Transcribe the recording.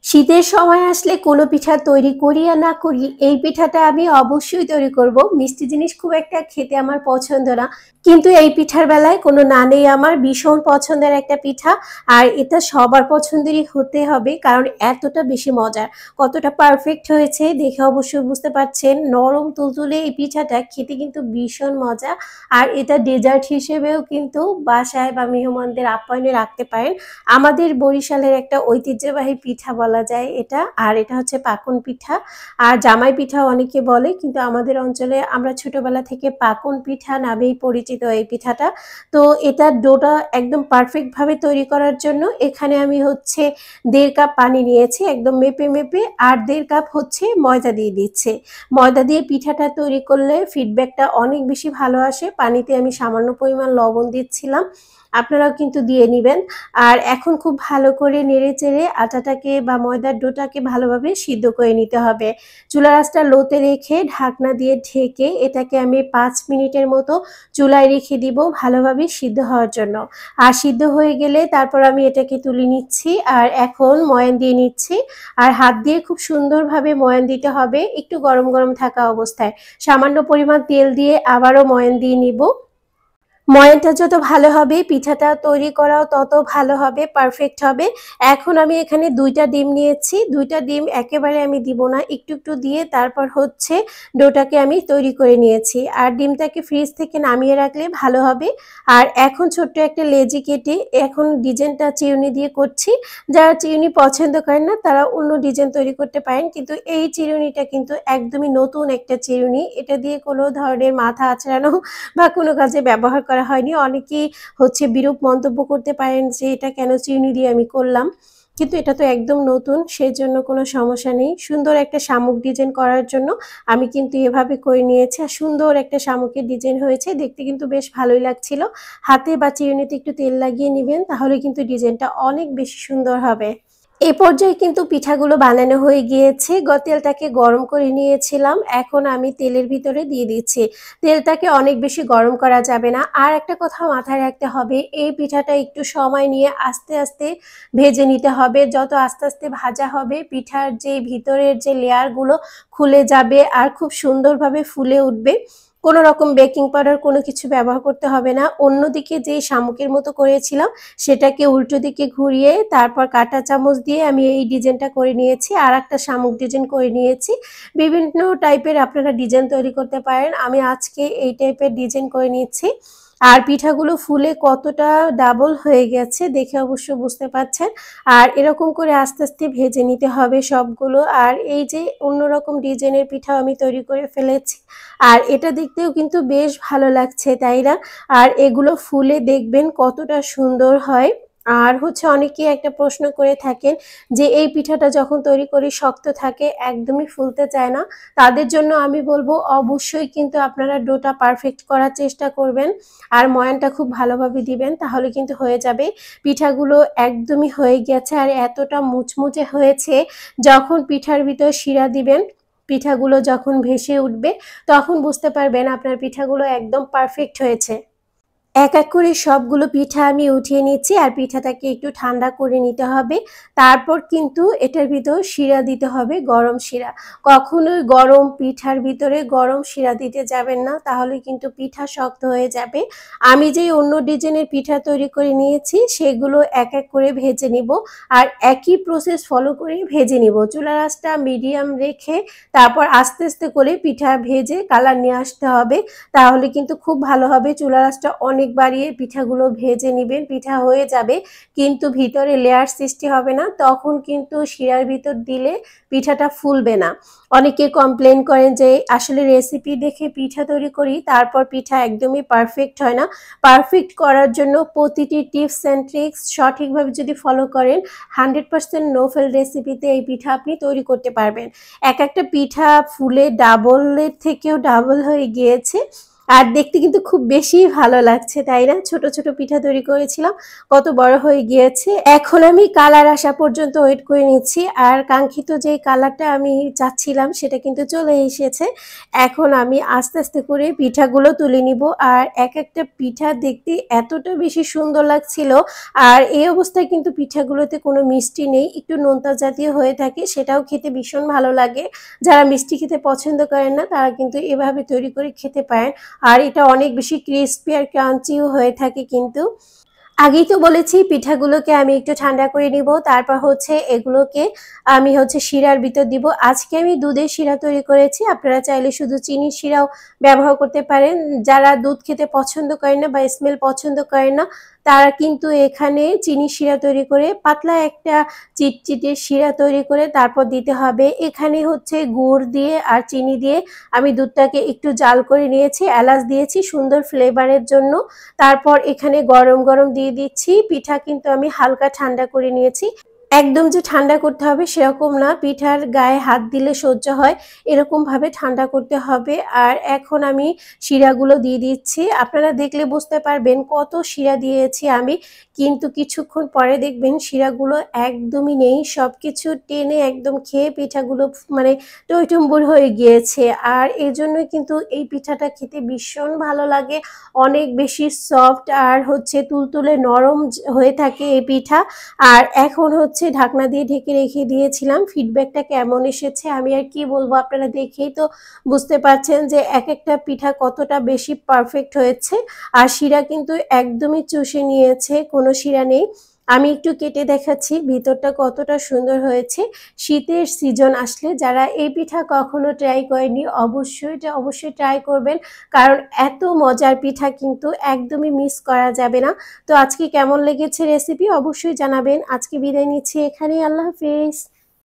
শীতের সময় আসলে কোনো পিঠা তৈরি করি আর না করি, এই পিঠাটা আমি অবশ্যই তৈরি করব। মিষ্টি জিনিস খুব একটা খেতে আমার পছন্দ না, কিন্তু এই পিঠার বেলায় কোনো না নেই, আমার ভীষণ পছন্দের একটা পিঠা। আর এটা সবার পছন্দেরই হতে হবে, কারণ এতটা বেশি মজার। কতটা পারফেক্ট হয়েছে দেখে অবশ্যই বুঝতে পারছেন। নরম তুলতুলে এই পিঠাটা খেতে কিন্তু ভীষণ মজা। আর এটা ডেজার্ট হিসেবেও কিন্তু বাসায় বা মেহমানদের আপ্যায়নে রাখতে পারেন। আমাদের বরিশালের একটা ঐতিহ্যবাহী পিঠা বলা যায় এটা। আর এটা হচ্ছে পাকন পিঠা, আর জামাই পিঠা অনেকে বলে, কিন্তু আমাদের অঞ্চলে আমরা ছোটবেলা থেকে পাকন পিঠা নামেই পরিচিত এই পিঠাটা। তো এটার ডোটা একদম পারফেক্ট ভাবে তৈরি করার জন্য এখানে আমি হচ্ছে 1.5 কাপ পানি নিয়েছি, একদম মেপে মেপে। আর 1.5 কাপ হচ্ছে ময়দা দিয়ে দিচ্ছে। ময়দা দিয়ে পিঠাটা তৈরি করলে ফিডব্যাকটা অনেক বেশি ভালো আসে। পানিতে আমি সামান্য পরিমাণ লবণ দিচ্ছিলাম, আপনারাও কিন্তু দিয়ে নেবেন। আর এখন খুব ভালো করে নেড়েচেড়ে আটাটাকে বা ময়দার ডোটাকে ভালোভাবে সিদ্ধ করে নিতে হবে। চুলার আঁচটা লোতে রেখে ঢাকনা দিয়ে ঢেকে এটাকে আমি 5 মিনিটের মতো চুলায় রেখে দিব ভালোভাবে সিদ্ধ হওয়ার জন্য। আর সিদ্ধ হয়ে গেলে তারপর আমি এটাকে তুলে নিচ্ছি, আর এখন ময়ান দিয়ে নিচ্ছি। আর হাত দিয়ে খুব সুন্দরভাবে ময়ান দিতে হবে, একটু গরম গরম থাকা অবস্থায়। সামান্য পরিমাণ তেল দিয়ে আবারও ময়ান দিয়ে নিব। ময়ানটা যত ভালো হবে পিঠাটা তৈরি করাও তত ভালো হবে, পারফেক্ট হবে। এখন আমি এখানে 2টা ডিম নিয়েছি। 2টা ডিম একেবারে আমি দিব না, একটু একটু দিয়ে তারপর হচ্ছে ডোটাকে আমি তৈরি করে নিয়েছি। আর ডিমটাকে ফ্রিজ থেকে নামিয়ে রাখলে ভালো হবে। আর এখন ছোট্ট একটা লেচি কেটে এখন ডিজাইনটা চিরুনি দিয়ে করছি। যারা চিরুনি পছন্দ করেন না তারা অন্য ডিজাইন তৈরি করতে পারেন, কিন্তু এই চিরুনিটা কিন্তু একদমই নতুন একটা চিরুনি। এটা দিয়ে কোনো ধরনের মাথা আঁচড়ানো বা কোনো কাজে ব্যবহার করা হয়নি। অনেকেই হচ্ছে বিরূপ মন্তব্য করতে পারেন যে এটা কেন চিনি দিয়ে আমি করলাম, কিন্তু এটা তো একদম নতুন, সেজন্য কোনো সমস্যা নেই। সুন্দর একটা শামুক ডিজাইন করার জন্য আমি কিন্তু এভাবে করে নিয়েছি। আর সুন্দর একটা শামুকের ডিজাইন হয়েছে, দেখতে কিন্তু বেশ ভালোই লাগছিল। হাতে বা চিরুনিতে একটু তেল লাগিয়ে নেবেন, তাহলে কিন্তু ডিজাইনটা অনেক বেশি সুন্দর হবে। এই পর্যায়ে কিন্তু পিঠাগুলো বানানো হয়ে গিয়েছে। তেলটাকে গরম করে নিয়েছিলাম, এখন আমি তেলের ভিতরে দিয়ে দিচ্ছি। তেলটাকে অনেক বেশি গরম করা যাবে না। আর একটা কথা মাথায় রাখতে হবে, এই পিঠাটা একটু সময় নিয়ে আস্তে আস্তে ভেজে নিতে হবে। যত আস্তে আস্তে ভাজা হবে পিঠার যে ভিতরের যে লেয়ারগুলো খুলে যাবে আর খুব সুন্দরভাবে ফুলে উঠবে। কোনো রকম বেকিং পাউডার কোনো কিছু ব্যবহার করতে হবে না। অন্যদিকে যে শামুকের মতো করেছিলাম সেটাকে উল্টো দিকে ঘুরিয়ে তারপর কাঁটা চামচ দিয়ে আমি এই ডিজাইনটা করে নিয়েছি। আর একটা শামুক ডিজাইন করে নিয়েছি। বিভিন্ন টাইপের আপনারা ডিজাইন তৈরি করতে পারেন, আমি আজকে এই টাইপের ডিজাইন করে নিচ্ছি। আর পিঠাগুলো ফুলে কতটা ডাবল হয়ে গেছে দেখে অবশ্য বুঝতে পারছেন। আর এরকম করে আস্তে আস্তে ভেজে নিতে হবে সবগুলো। আর এই যে অন্যরকম ডিজাইনের পিঠা আমি তৈরি করে ফেলেছি, আর এটা দেখতেও কিন্তু বেশ ভালো লাগছে, তাই না? আর এগুলো ফুলে দেখবেন কতটা সুন্দর হয়। আর হচ্ছে অনেকেই একটা প্রশ্ন করে থাকেন যে এই পিঠাটা যখন তৈরি করি শক্ত থাকে, একদমই ফুলতে চায় না। তাদের জন্য আমি বলবো অবশ্যই কিন্তু আপনারা ডোটা পারফেক্ট করার চেষ্টা করবেন। আর ময়ানটা খুব ভালোভাবে দিবেন, তাহলে কিন্তু হয়ে যাবে। পিঠাগুলো একদমই হয়ে গেছে, আর এতটা মুচমুচে হয়েছে। যখন পিঠার ভিতর শিরা দিবেন, পিঠাগুলো যখন ভেসে উঠবে, তখন বুঝতে পারবেন আপনার পিঠাগুলো একদম পারফেক্ট হয়েছে। এক এক করে সবগুলো পিঠা আমি উঠিয়ে নিচ্ছি। আর পিঠাটাকে একটু ঠান্ডা করে নিতে হবে। তারপর কিন্তু এটার ভিতর শিরা দিতে হবে, গরম শিরা। কখনোই গরম পিঠার ভিতরে গরম শিরা দিতে যাবেন না, তাহলে কিন্তু পিঠা শক্ত হয়ে যাবে। আমি যে অন্য ডিজাইনের পিঠা তৈরি করে নিয়েছি সেগুলো এক এক করে ভেজে নিব। আর একই প্রসেস ফলো করে ভেজে নিব। চুলার আঁচটা মিডিয়াম রেখে তারপর আস্তে আস্তে করে পিঠা ভেজে কালার নিয়ে আসতে হবে, তাহলে কিন্তু খুব ভালো হবে। চুলার আঁচটা অনেক বাড়িয়ে পিঠাগুলো ভেজে নেবেন, পিঠা হয়ে যাবে কিন্তু ভিতরে লেয়ার সৃষ্টি হবে না, তখন কিন্তু শিরার ভিতর দিলে পিঠাটা ফুলবে না। অনেকে কমপ্লেন করেন যে আসলে রেসিপি দেখে পিঠা তৈরি করি, তারপর পিঠা একদমই পারফেক্ট হয় না। পারফেক্ট করার জন্য প্রতিটি টিপস অ্যান্ড ট্রিক্স সঠিকভাবে যদি ফলো করেন, 100% নো ফেল রেসিপিতে এই পিঠা আপনি তৈরি করতে পারবেন। এক একটা পিঠা ফুলে ডাবলের থেকেও ডাবল হয়ে গিয়েছে। আর দেখতে কিন্তু খুব বেশি ভালো লাগছে, তাই না? ছোট ছোট পিঠা তৈরি করেছিলাম, কত বড় হয়ে গিয়েছে। এখন আমি কালার আসা পর্যন্ত ওয়েট করে নিচ্ছি, আর কাঙ্ক্ষিত যে কালারটা আমি চাচ্ছিলাম সেটা কিন্তু চলে এসেছে। এখন আমি আস্তে আস্তে করে পিঠাগুলো তুলে নিব। আর এক একটা পিঠা দেখতে এতটা বেশি সুন্দর লাগছিল। আর এই অবস্থায় কিন্তু পিঠাগুলোতে কোনো মিষ্টি নেই, একটু নোনতা জাতীয় হয়ে থাকে, সেটাও খেতে ভীষণ ভালো লাগে। যারা মিষ্টি খেতে পছন্দ করেন না তারা কিন্তু এভাবে তৈরি করে খেতে পারেন। আর এটা অনেক বেশি ক্রিস্পি আর ক্রাঞ্চিও হয়ে থাকে কিন্তু। আগেই তো বলেছি পিঠাগুলোকে আমি একটু ঠান্ডা করে নিব, তারপর হচ্ছে এগুলোকে আমি হচ্ছে শিরার ভিতর দিব। আজকে আমি দুধের শিরা তৈরি করেছি, আপনারা চাইলে শুধু চিনির শিরাও ব্যবহার করতে পারেন। যারা দুধ খেতে পছন্দ করেন না বা স্মেল পছন্দ করেন না তারা কিন্তু এখানে চিনির শিরা তৈরি করে পাতলা একটা চিটচিটে শিরা তৈরি করে তারপর দিতে হবে। এখানে হচ্ছে গুড় দিয়ে আর চিনি দিয়ে আমি দুধটাকে একটু জাল করে নিয়েছি, এলাচ দিয়েছি সুন্দর ফ্লেভারের জন্য। তারপর এখানে গরম গরম দিয়ে দিচ্ছি। পিঠা কিন্তু আমি হালকা ঠান্ডা করে নিয়েছি, একদম যে ঠান্ডা করতে হবে সেরকম না, পিঠার গায়ে হাত দিলে সহ্য হয় এরকম ভাবে ঠান্ডা করতে হবে। আর এখন আমি শিরাগুলো দিয়ে দিচ্ছি, আপনারা দেখলে বুঝতে পারবেন কত শিরা দিয়েছি আমি, কিন্তু কিছুক্ষণ পরে দেখবেন শিরাগুলো একদমই নেই, সবকিছু টেনে একদম খেয়ে পিঠাগুলো মানে টইটুম্বুর হয়ে গিয়েছে। আর এই জন্যই কিন্তু এই পিঠাটা খেতে ভীষণ ভালো লাগে, অনেক বেশি সফট আর হচ্ছে তুলতুলে নরম হয়ে থাকে এই পিঠা। আর এখন হচ্ছে ঢাকনা দিয়ে ঢেকে রেখে দিয়েছিলাম, ফিডব্যাকটা কেমন এসেছে আমি আর কি বলবো, আপনারা দেখেই তো বুঝতে পারছেন যে এক একটা পিঠা কতটা বেশি পারফেক্ট হয়েছে। আর শিরা কিন্তু একদমই চুষে নিয়েছে, কোনো শিরা নেই। আমি একটু কেটে দেখাচ্ছি ভিতরটা কতটা সুন্দর হয়েছে। শীতের সিজন আসলে যারা এই পিঠা কখনো ট্রাই করেনি অবশ্যই ট্রাই করবেন, কারণ এত মজার পিঠা কিন্তু একদমই মিস করা যাবে না। তো আজকে কেমন লেগেছে রেসিপি অবশ্যই জানাবেন। আজকে বিদায় নিচ্ছি এখানেই, আল্লাহ হাফেজ।